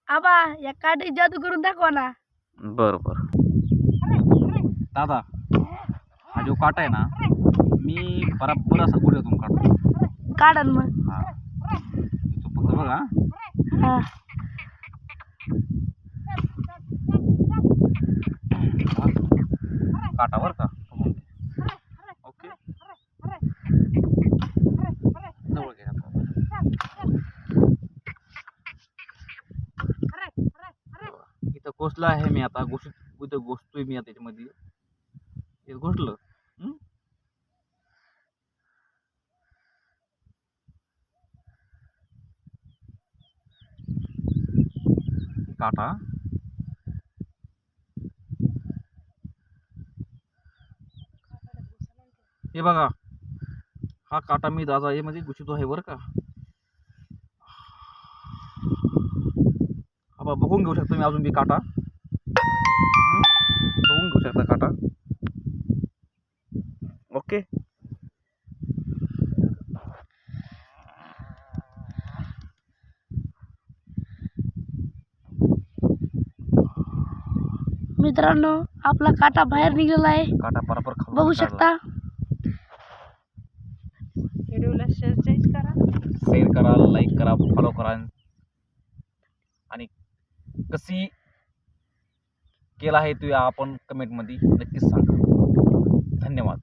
आबा या काठी जादू करून दाखवा ना. बर बर दादा, हा जो काटा आहे ना, मी बराबर असा गुढ्यातून काढतो. काढा ना मग. हा तो फक्त बघा. हा. काटा बर का. ओके, जवळ घ्या. इथं घोसला आहे मी आता. इथं घोसतोय मी आता त्याच्यामध्ये. हे घोसलं. काटा हे बघा, हा काटा मी दादा हे मध्ये घुसतो आहे बरं का. हा बघून घेऊ शकतो मी अजून बी काटा. बघून घेऊ शकता काटा. ओके, मित्रांनो, आपला काटा बाहेर निघाला आहे. काटा बरोबर बघू शकता. व्हिडिओला शेअर करा, लाईक करा, फॉलो करा. आणि कशी केला आहे ते आपण कमेंटमध्ये नक्कीच सांगा. धन्यवाद.